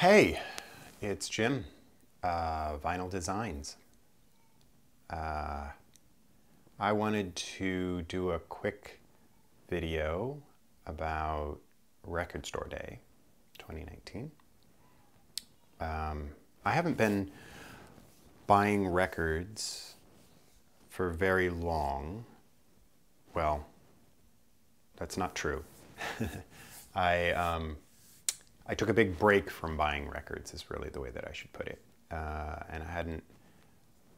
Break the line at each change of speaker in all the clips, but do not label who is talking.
Hey, it's Jim, Vinyl Designs. I wanted to do a quick video about Record Store Day 2019. I haven't been buying records for very long. Well, that's not true. I took a big break from buying records is really the way that I should put it. And I hadn't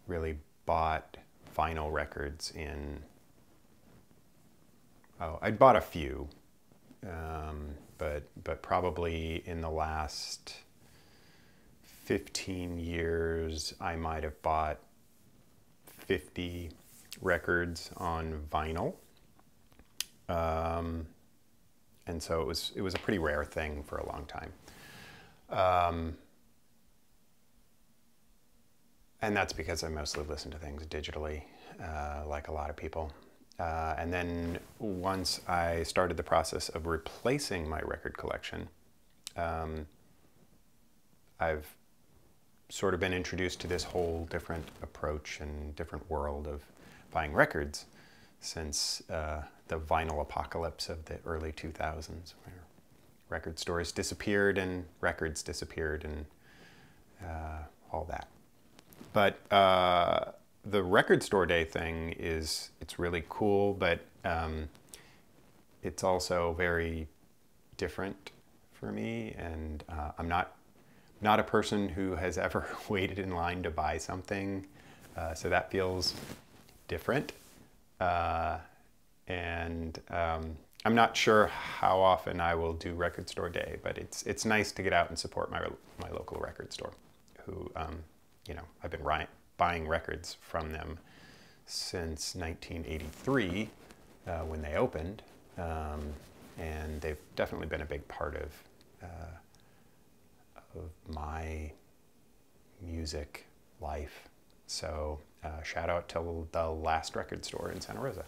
really bought vinyl records in, I'd bought a few, but probably in the last 15 years, I might have bought 50 records on vinyl. And so it was a pretty rare thing for a long time. And that's because I mostly listen to things digitally, like a lot of people. And then once I started the process of replacing my record collection, I've sort of been introduced to this whole different approach and different world of buying records since the vinyl apocalypse of the early 2000s, where record stores disappeared and records disappeared and all that. But the Record Store Day thing it's really cool, but it's also very different for me, and I'm not a person who has ever waited in line to buy something, so that feels different. I'm not sure how often I will do Record Store Day, but it's nice to get out and support my local record store, who I've been buying records from them since 1983 when they opened, and they've definitely been a big part of my music life. So shout out to the last record store in Santa Rosa.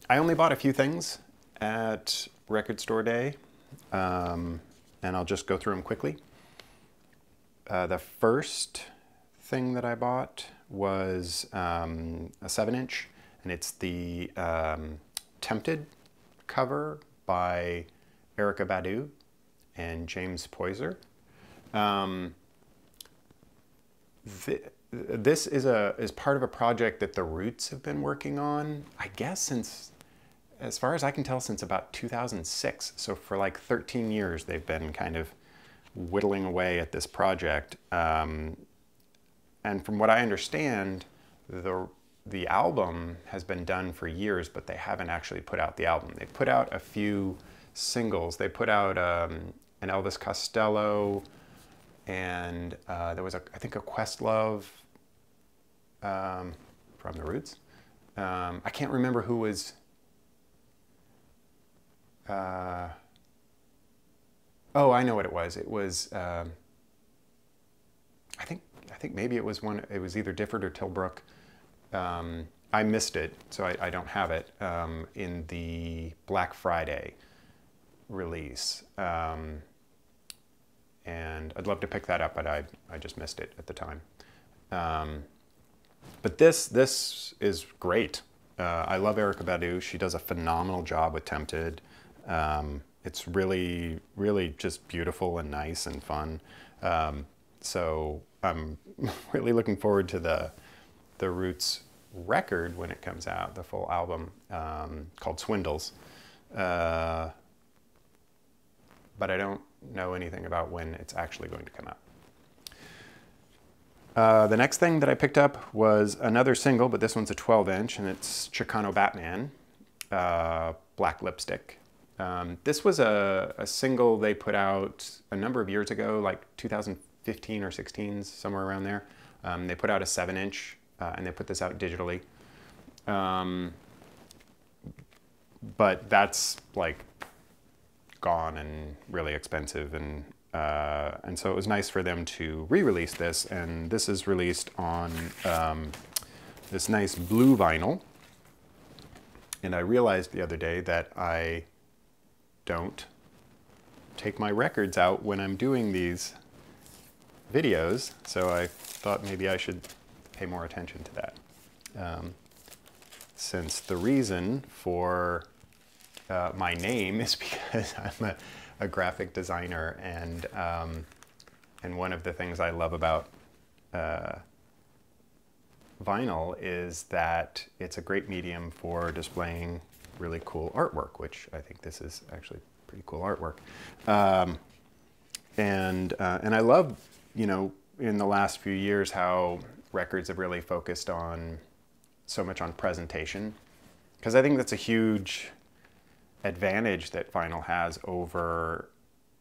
I only bought a few things at Record Store Day, and I'll just go through them quickly. The first thing that I bought was a 7-inch, and it's the Tempted cover by Erykah Badu and James Poyser. This is part of a project that the Roots have been working on, I guess since, as far as I can tell, since about 2006. So for like 13 years, they've been kind of whittling away at this project. And from what I understand, the album has been done for years, but they haven't actually put out the album. They put out a few singles. They put out an Elvis Costello, and there was, I think, a Questlove from the Roots. I can't remember who was... oh, I know what it was. It was, I think maybe it was it was either Difford or Tilbrook. I missed it, so I don't have it in the Black Friday release. And I'd love to pick that up, but I just missed it at the time. But this is great. I love Erykah Badu. She does a phenomenal job with Tempted. It's really, really just beautiful and nice and fun. So I'm really looking forward to the Roots record when it comes out, the full album called Swindles. But I don't know anything about when it's actually going to come out. The next thing that I picked up was another single, but this one's a 12-inch, and it's Chicano Batman, Black Lipstick. This was a single they put out a number of years ago, like 2015 or 16, somewhere around there. They put out a 7-inch, and they put this out digitally. But that's like gone and really expensive, and so it was nice for them to re-release this, and this is released on this nice blue vinyl. And I realized the other day that I don't take my records out when I'm doing these videos, so I thought maybe I should pay more attention to that. Since the reason for my name is because I'm a graphic designer, and one of the things I love about vinyl is that it's a great medium for displaying really cool artwork, which I think this is actually pretty cool artwork. And I love, you know, in the last few years how records have really focused on so much on presentation, because I think that's a huge advantage that vinyl has over,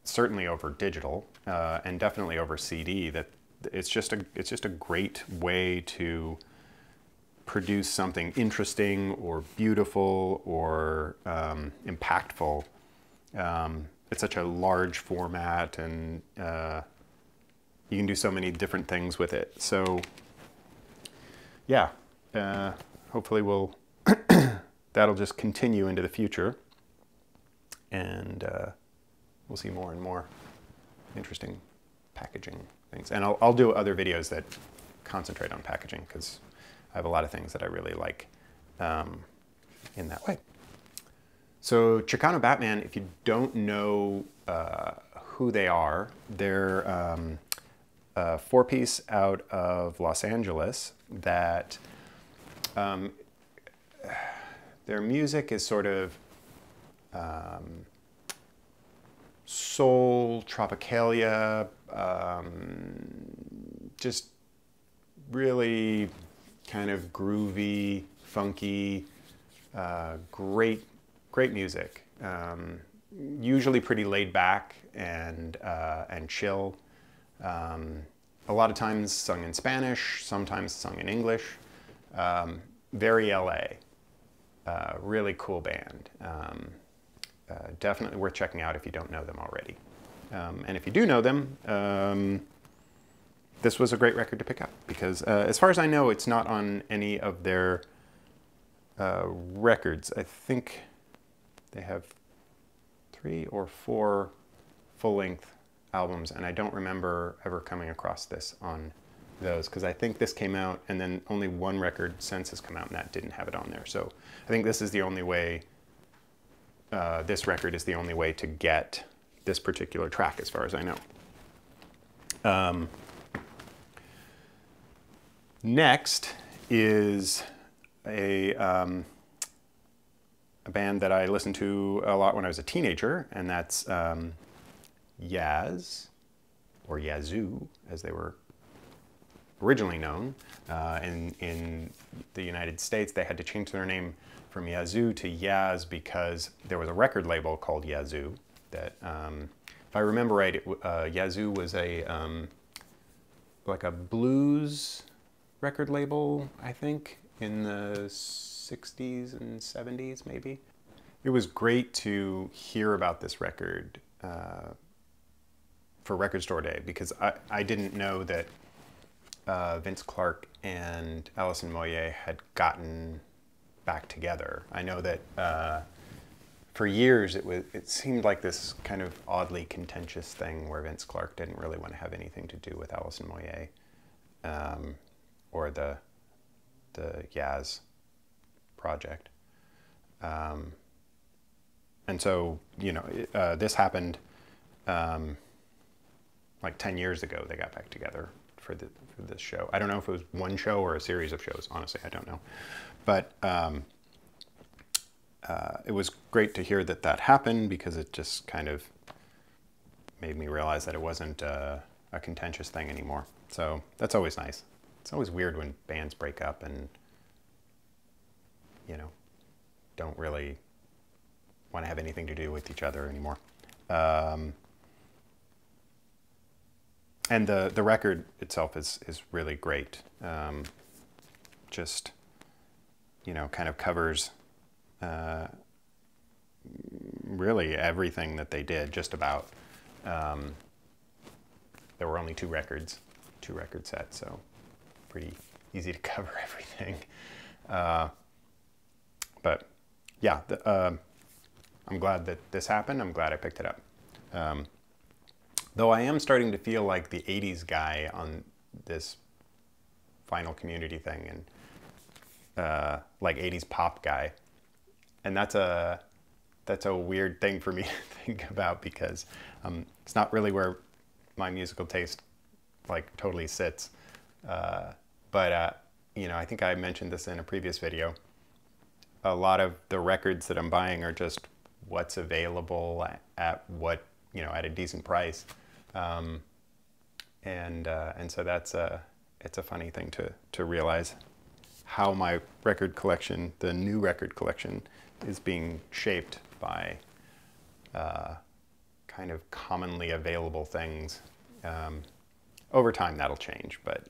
certainly over digital, and definitely over CD. That it's just a great way to produce something interesting or beautiful or impactful. It's such a large format, and you can do so many different things with it. So yeah, hopefully that'll just continue into the future, and we'll see more and more interesting packaging things. And I'll do other videos that concentrate on packaging, because I have a lot of things that I really like in that way. So Chicano Batman, if you don't know who they are, they're a four-piece out of Los Angeles that their music is sort of soul, tropicalia, just really kind of groovy, funky, great music. Usually pretty laid back and chill. A lot of times sung in Spanish, sometimes sung in English. Very LA. Really cool band. Definitely worth checking out if you don't know them already. And if you do know them, this was a great record to pick up, because as far as I know, it's not on any of their records. I think they have 3 or 4 full-length albums, and I don't remember ever coming across this on those, because I think this came out and then only one record since has come out, and that didn't have it on there. So I think this is the only way, this record is the only way to get this particular track, as far as I know. Next is a band that I listened to a lot when I was a teenager, and that's Yaz, or Yazoo, as they were originally known. In the United States, they had to change their name from Yazoo to Yaz because there was a record label called Yazoo that, if I remember right, Yazoo was a like a blues record label, I think, in the 60s and 70s, maybe. It was great to hear about this record for Record Store Day, because I didn't know that Vince Clarke and Alison Moyet had gotten back together. I know that for years it seemed like this kind of oddly contentious thing where Vince Clarke didn't really want to have anything to do with Alison Moyet or the Yaz project. And so, you know, this happened like 10 years ago. They got back together for this show. I don't know if it was one show or a series of shows. Honestly, I don't know. But it was great to hear that happened, because it just kind of made me realize that it wasn't a contentious thing anymore. So that's always nice. It's always weird when bands break up and, you know, don't really want to have anything to do with each other anymore. And the record itself is really great. Just, you know, kind of covers really everything that they did, just about. There were only 2 record sets, so pretty easy to cover everything. But yeah, I'm glad that this happened. I'm glad I picked it up. Though I am starting to feel like the 80s guy on this vinyl community thing, and like 80s pop guy. And that's a weird thing for me to think about, because it's not really where my musical taste like totally sits. But you know, I think I mentioned this in a previous video. A lot of the records that I'm buying are just what's available at what, you know, at a decent price. And so that's it's a funny thing to realize how my record collection, the new record collection, is being shaped by kind of commonly available things. Over time that'll change, but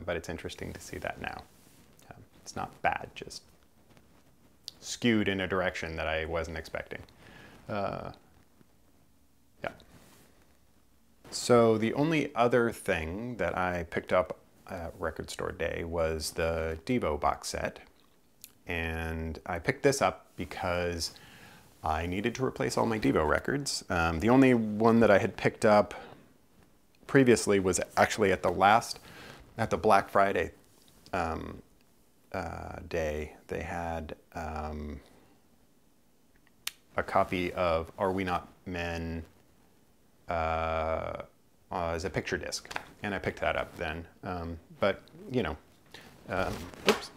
it's interesting to see that now. It's not bad, just skewed in a direction that I wasn't expecting. Yeah. So the only other thing that I picked up at Record Store Day was the Devo Box Set. And I picked this up because I needed to replace all my Devo records. The only one that I had picked up previously was actually at the Black Friday day. They had a copy of Are We Not Men as a picture disc, and I picked that up then. But you know, oops,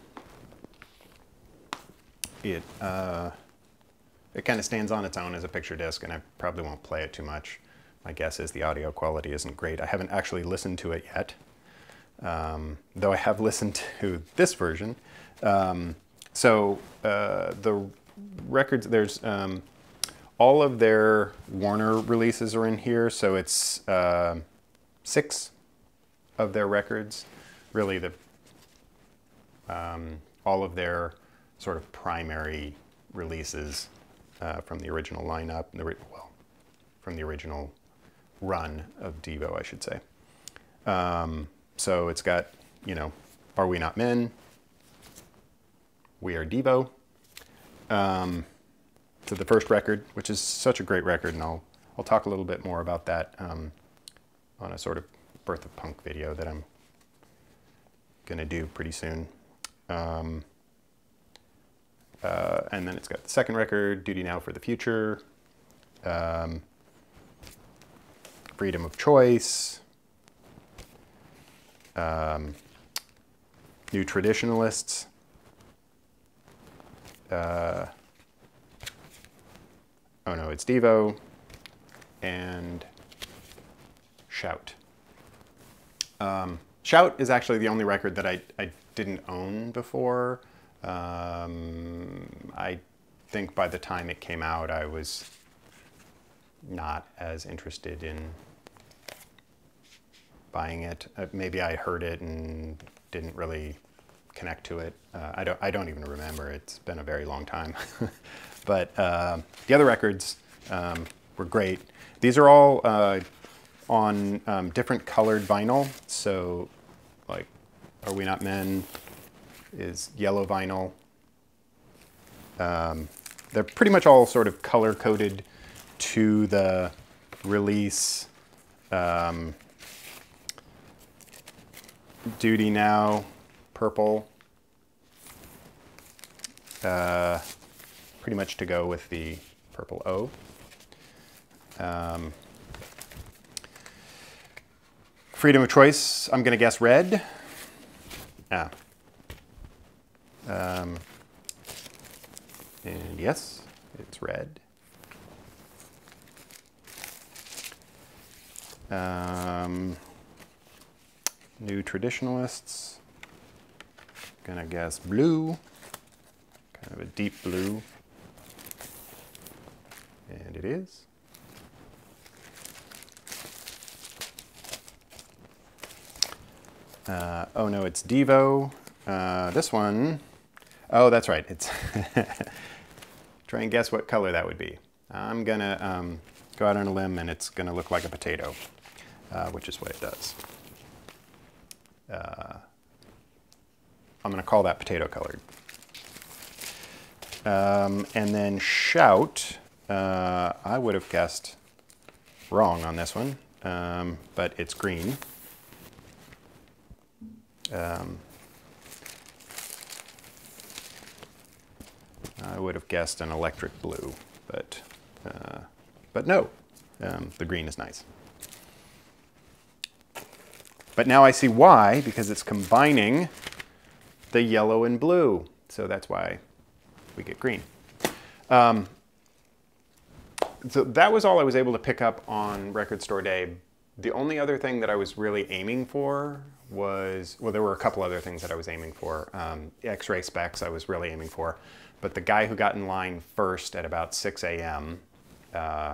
it kind of stands on its own as a picture disc, and I probably won't play it too much. My guess is the audio quality isn't great. I haven't actually listened to it yet, though I have listened to this version. So the records, there's all of their Warner releases are in here, so it's 6 of their records. Really, all of their sort of primary releases from the original lineup, well, from the original run of Devo, I should say. So it's got, you know, Are We Not Men, We Are Devo, to the first record, which is such a great record, and I'll talk a little bit more about that on a sort of Birth of Punk video that I'm gonna do pretty soon. And then it's got the second record, Duty Now for the Future, Freedom of Choice, New Traditionalists, Oh No, It's Devo, and Shout. Shout is actually the only record that I didn't own before. I think by the time it came out, I was not as interested in buying it. Maybe I heard it and didn't really connect to it. I don't even remember. It's been a very long time. But the other records were great. These are all on different colored vinyl. So like Are We Not Men is yellow vinyl. They're pretty much all sort of color coded to the release. Duty Now, purple. Pretty much to go with the purple O. Freedom of Choice, I'm gonna guess red. And yes, it's red. New Traditionalists, gonna guess blue, kind of a deep blue, and it is. Oh no, it's Devo. This one, oh that's right, it's, try and guess what color that would be. I'm gonna go out on a limb and it's gonna look like a potato, which is what it does. I'm gonna call that potato colored. And then Shout, I would have guessed wrong on this one. but it's green. I would have guessed an electric blue, but no, the green is nice. But now I see why, because it's combining the yellow and blue. So that's why we get green. So that was all I was able to pick up on Record Store Day. The only other thing that I was really aiming for was, well, there were a couple other things that I was aiming for. X-ray specs I was really aiming for. But the guy who got in line first at about 6 a.m.,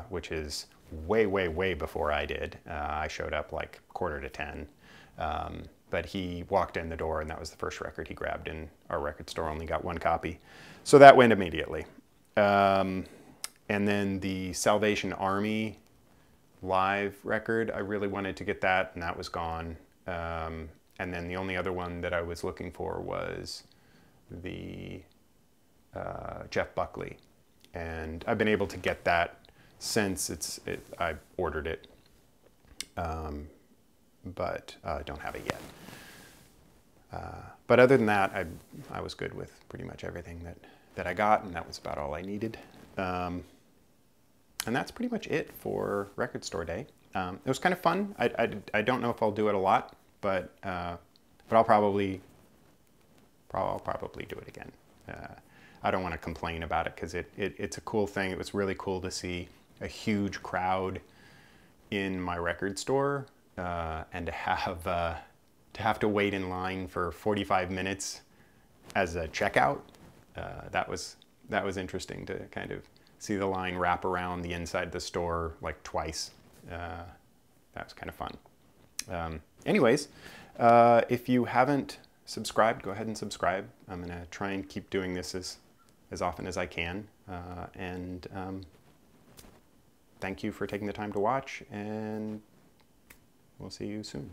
which is way, way, way before I did. I showed up like 9:45. But he walked in the door and that was the first record he grabbed, and our record store only got one copy. So that went immediately. And then the Salvation Army live record, I really wanted to get that, and that was gone. And then the only other one that I was looking for was the Jeff Buckley. And I've been able to get that since I ordered it. But I don't have it yet. But other than that, I was good with pretty much everything that I got, and that was about all I needed. And that's pretty much it for Record Store Day. It was kind of fun. I don't know if I'll do it a lot, but I'll probably do it again. I don't want to complain about it because it's a cool thing. It was really cool to see a huge crowd in my record store. And to have to wait in line for 45 minutes as a checkout, that was interesting to kind of see the line wrap around the inside of the store like twice. That was kind of fun. Anyways, if you haven't subscribed, go ahead and subscribe. I'm gonna try and keep doing this as often as I can. Thank you for taking the time to watch, and we'll see you soon.